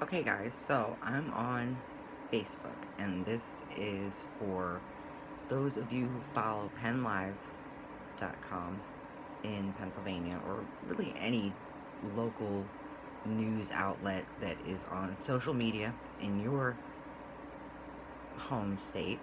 Okay, guys, so I'm on Facebook, and this is for those of you who follow PennLive.com in Pennsylvania, or really any local news outlet that is on social media in your home state.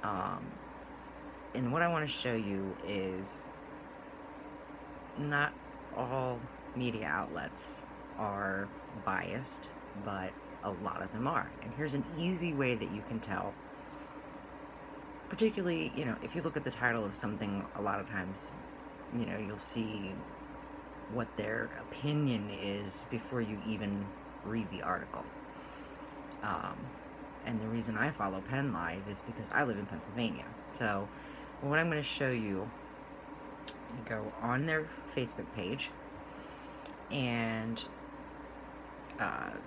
Um, and what I want to show you is not all media outlets are biased, but a lot of them are. And here's an easy way that you can tell. Particularly, if you look at the title of something, a lot of times, you'll see what their opinion is before you even read the article. Um, and the reason I follow Penn Live is because I live in Pennsylvania. So, what I'm going to show you, you go on their Facebook page, and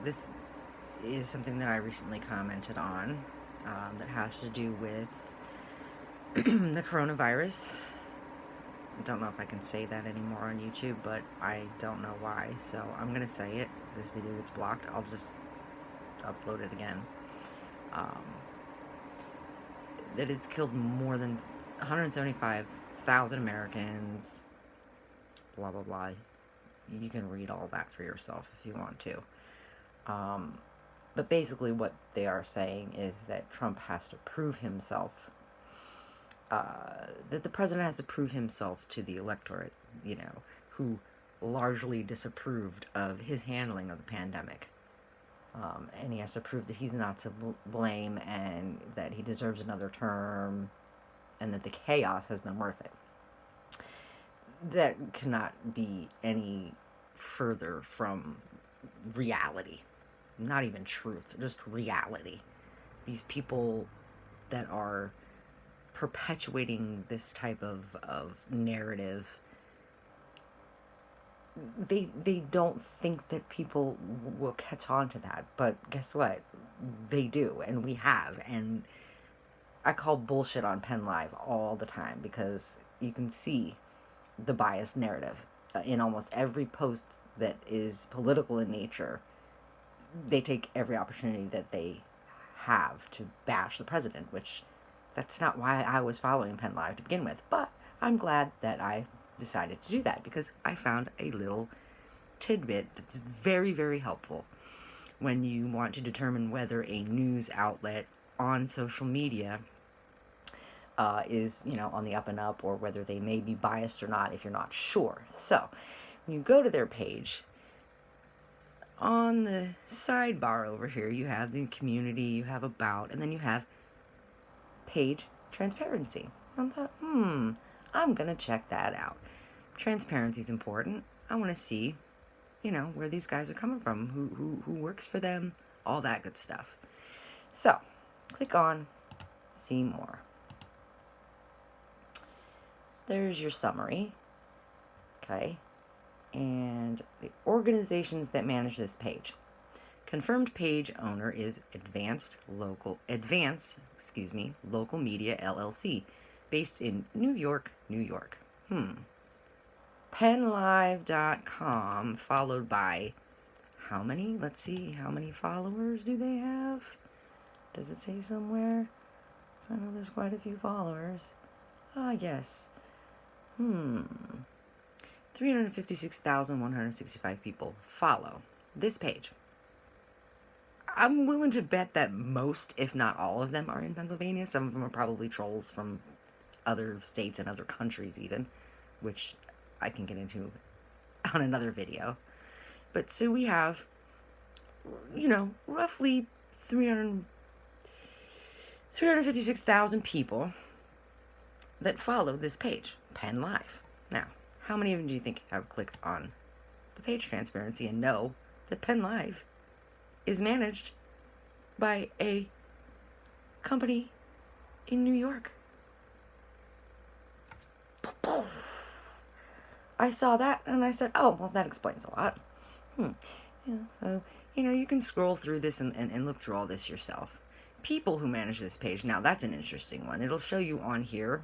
this is something that I recently commented on that has to do with the coronavirus. I don't know if I can say that anymore on YouTube, but I don't know why, so I'm going to say it. If this video gets blocked, I'll just upload it again. That it's killed more than 175,000 Americans, blah, blah, blah. You can read all that for yourself if you want to. But basically what they are saying is that Trump has to prove himself, that the president has to prove himself to the electorate, who largely disapproved of his handling of the pandemic. And he has to prove that he's not to blame and that he deserves another term and that the chaos has been worth it. That cannot be any further from reality. Not even truth, just reality. These people that are perpetuating this type of narrative, they don't think that people will catch on to that, but guess what? They do, and we have. And I call bullshit on Penn Live all the time because you can see the biased narrative in almost every post that is political in nature. They take every opportunity that they have to bash the president, which that's not why I was following Penn Live to begin with. But I'm glad that I decided to do that because I found a little tidbit that's very, very helpful when you want to determine whether a news outlet on social media is, on the up and up, or whether they may be biased or not if you're not sure. So, when you go to their page, on the sidebar over here, you have the community, you have about, and then you have page transparency. I thought, I'm going to check that out. Transparency is important. I want to see, where these guys are coming from, who works for them, all that good stuff. So, click on see more. There's your summary. Okay. And the organizations that manage this page. Confirmed page owner is Advance Local Media LLC, based in New York, New York. PennLive.com, followed by how many? Let's see, how many followers do they have? Does it say somewhere? I know there's quite a few followers. Yes. 356,165 people follow this page. I'm willing to bet that most, if not all of them, are in Pennsylvania. Some of them are probably trolls from other states and other countries even, which I can get into on another video. But so we have, roughly 356,000 people that follow this page, Penn Live. Now, how many of them do you think have clicked on the page transparency and know that Penn Live is managed by a company in New York? I saw that and I said, oh, well, that explains a lot. So, you can scroll through this and look through all this yourself. People who manage this page, now that's an interesting one. It'll show you on here,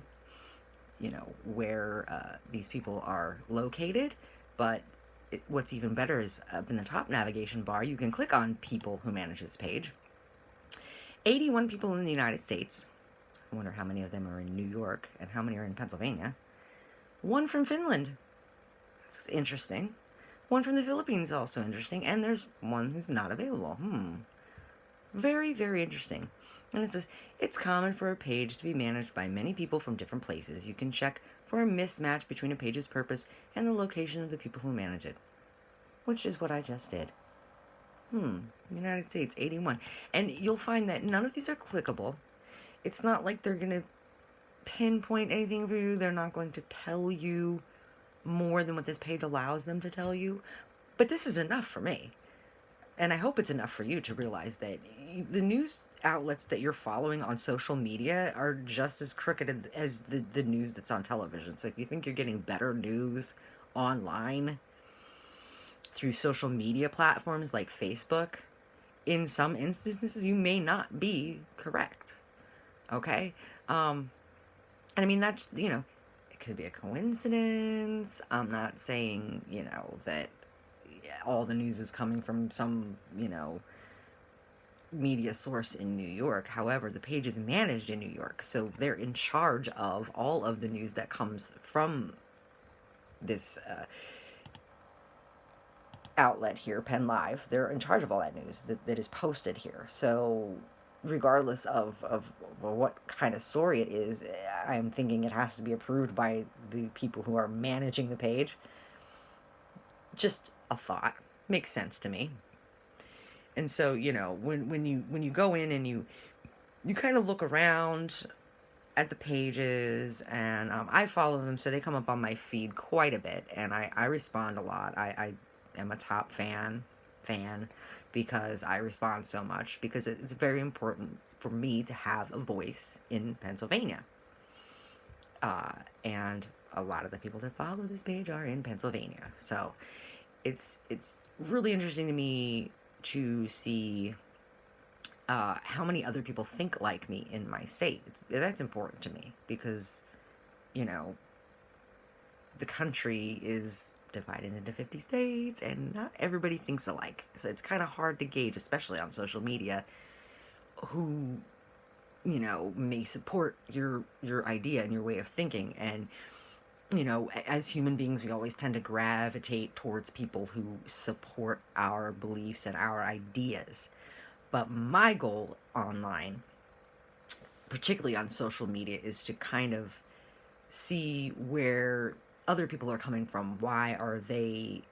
where these people are located, but what's even better is up in the top navigation bar, you can click on people who manage this page. 81 people in the United States. I wonder how many of them are in New York and how many are in Pennsylvania. One from Finland. That's interesting. One from the Philippines, also interesting. And there's one who's not available. Very, very interesting. And it says, it's common for a page to be managed by many people from different places. You can check for a mismatch between a page's purpose and the location of the people who manage it. Which is what I just did. United States, 81. And you'll find that none of these are clickable. It's not like they're going to pinpoint anything for you. They're not going to tell you more than what this page allows them to tell you. But this is enough for me. And I hope it's enough for you to realize that the news outlets that you're following on social media are just as crooked as the news that's on television. So if you think you're getting better news online through social media platforms like Facebook, in some instances you may not be correct. Okay? And I mean, that's, it could be a coincidence. I'm not saying, that all the news is coming from some, media source in New York. However, the page is managed in New York, so they're in charge of all of the news that comes from this outlet here, Penn Live. They're in charge of all that news that is posted here. So regardless of what kind of story it is, I'm thinking it has to be approved by the people who are managing the page. Just a thought. Makes sense to me. And so, when you go in and you kind of look around at the pages, and I follow them, so they come up on my feed quite a bit, and I respond a lot. I am a top fan because I respond so much, because it's very important for me to have a voice in Pennsylvania. And a lot of the people that follow this page are in Pennsylvania. So it's really interesting to me to see how many other people think like me in my state. That's important to me because, the country is divided into 50 states and not everybody thinks alike. So it's kind of hard to gauge, especially on social media, who, may support your idea and your way of thinking. And, as human beings, we always tend to gravitate towards people who support our beliefs and our ideas. But my goal online, particularly on social media, is to kind of see where other people are coming from. Why are they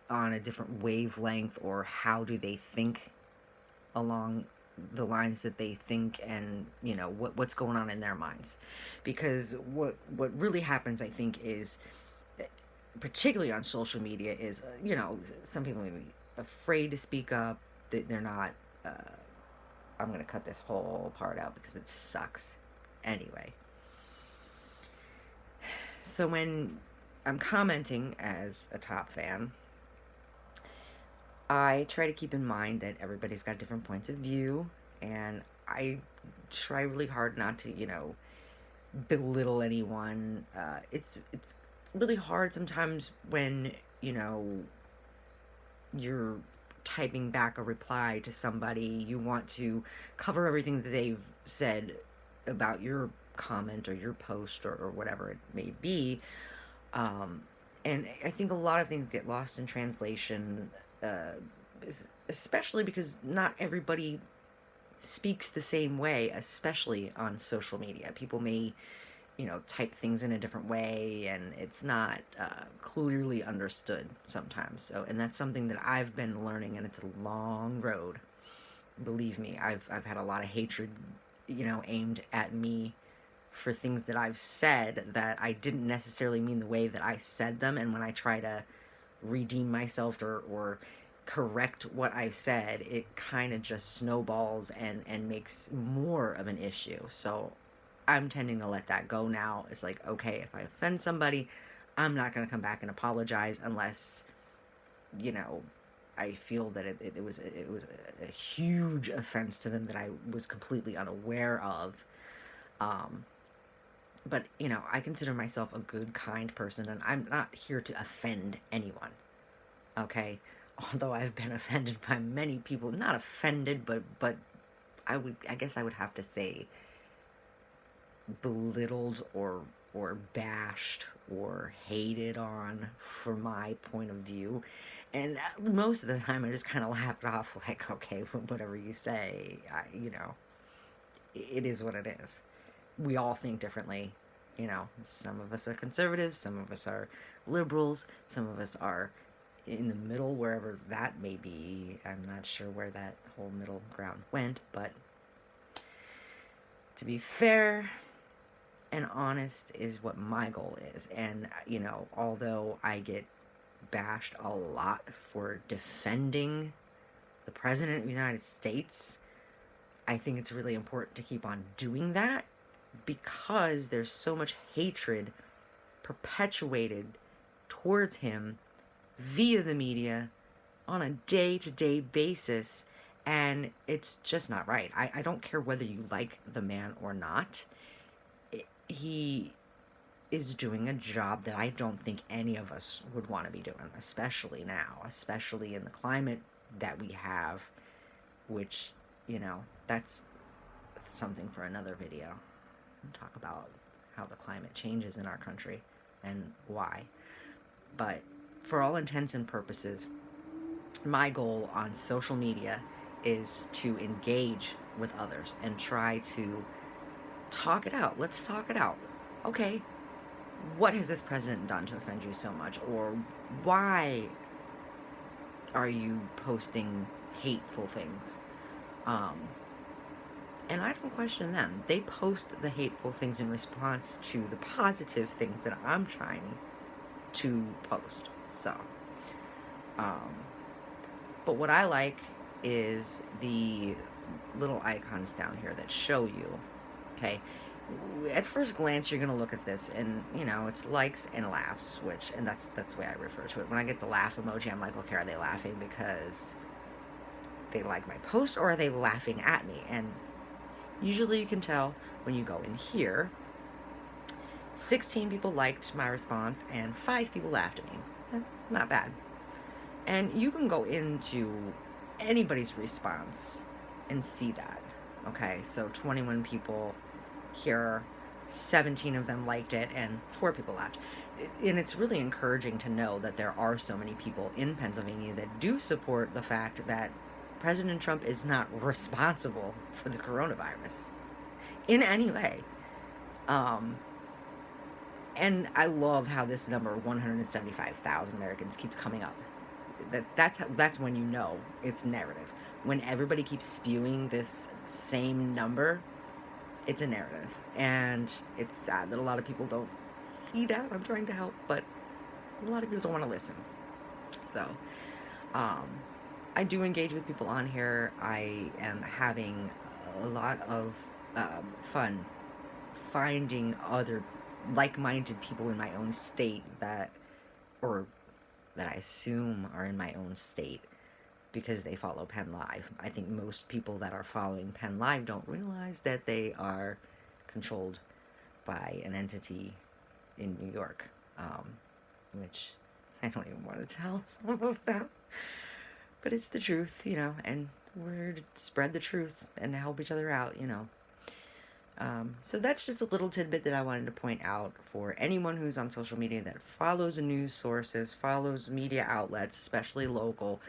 on a different wavelength, or how do they think along the lines that they think, and what's going on in their minds. Because what really happens, I think, is, particularly on social media, is some people may be afraid to speak up. They're not I'm gonna cut this whole part out because it sucks. Anyway, so when I'm commenting as a top fan, I try to keep in mind that everybody's got different points of view, and I try really hard not to, belittle anyone. It's really hard sometimes when, you're typing back a reply to somebody. You want to cover everything that they've said about your comment or your post or whatever it may be. And I think a lot of things get lost in translation, especially because not everybody speaks the same way, especially on social media. People may, type things in a different way, and it's not clearly understood sometimes. So, and that's something that I've been learning, and it's a long road. Believe me, I've had a lot of hatred, aimed at me for things that I've said that I didn't necessarily mean the way that I said them. And when I try to redeem myself or correct what I've said, it kind of just snowballs and makes more of an issue. So I'm tending to let that go now. It's like, okay, if I offend somebody, I'm not going to come back and apologize unless, I feel that it was a huge offense to them that I was completely unaware of. But, I consider myself a good, kind person, and I'm not here to offend anyone. Okay, although I've been offended by many people, not offended, but I guess I would have to say belittled or bashed or hated on for my point of view. And most of the time I just kind of laughed off like, okay, whatever you say, it is what it is. We all think differently. Some of us are conservatives, some of us are liberals, some of us are in the middle, wherever that may be. I'm not sure where that whole middle ground went, but to be fair and honest is what my goal is. And, although I get bashed a lot for defending the President of the United States, I think it's really important to keep on doing that because there's so much hatred perpetuated towards him via the media on a day-to-day basis, and it's just not right. I don't care whether you like the man or not. He is doing a job that I don't think any of us would want to be doing, especially now, especially in the climate that we have, which, that's something for another video. Talk about how the climate changes in our country and why. But for all intents and purposes, my goal on social media is to engage with others and try to talk it out. Let's talk it out. Okay, what has this president done to offend you so much? Or why are you posting hateful things? And I don't question them. They post the hateful things in response to the positive things that I'm trying to post. So, but what I like is the little icons down here that show you, okay? At first glance, you're gonna look at this, and it's likes and laughs, and that's the way I refer to it. When I get the laugh emoji, I'm like, okay, are they laughing because they like my post, or are they laughing at me? And usually you can tell when you go in here. 16 people liked my response, and 5 people laughed at me. Not bad. And you can go into anybody's response and see that. Okay, so 21 people here, 17 of them liked it, and 4 people laughed. And it's really encouraging to know that there are so many people in Pennsylvania that do support the fact that President Trump is not responsible for the coronavirus in any way. And I love how this number, 175,000 Americans, keeps coming up. That's when you know it's narrative. When everybody keeps spewing this same number, it's a narrative. And it's sad that a lot of people don't see that. I'm trying to help, but a lot of people don't want to listen. So, I do engage with people on here. I am having a lot of fun finding other like-minded people in my own state that I assume are in my own state because they follow Penn Live. I think most people that are following Penn Live don't realize that they are controlled by an entity in New York, which I don't even want to tell some of them. But it's the truth, and we're here to spread the truth and help each other out, So that's just a little tidbit that I wanted to point out for anyone who's on social media that follows news sources, follows media outlets, especially local.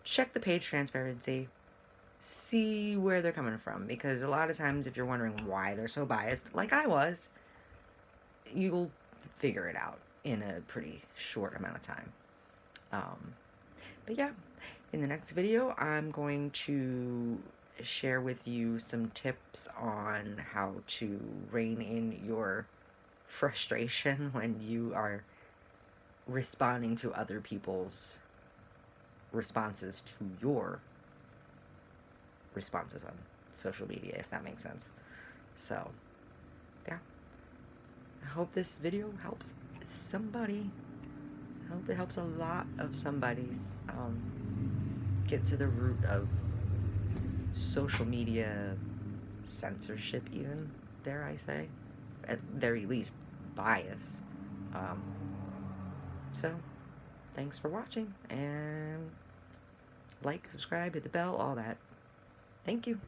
Check the page transparency. See where they're coming from. Because a lot of times if you're wondering why they're so biased, like I was, you'll figure it out in a pretty short amount of time. But yeah, in the next video, I'm going to share with you some tips on how to rein in your frustration when you are responding to other people's responses to your responses on social media, if that makes sense. So, yeah. I hope this video helps somebody. I hope it helps a lot of somebody's get to the root of social media censorship, even, dare I say, at very least bias. So thanks for watching, and like, subscribe, hit the bell, all that. Thank you.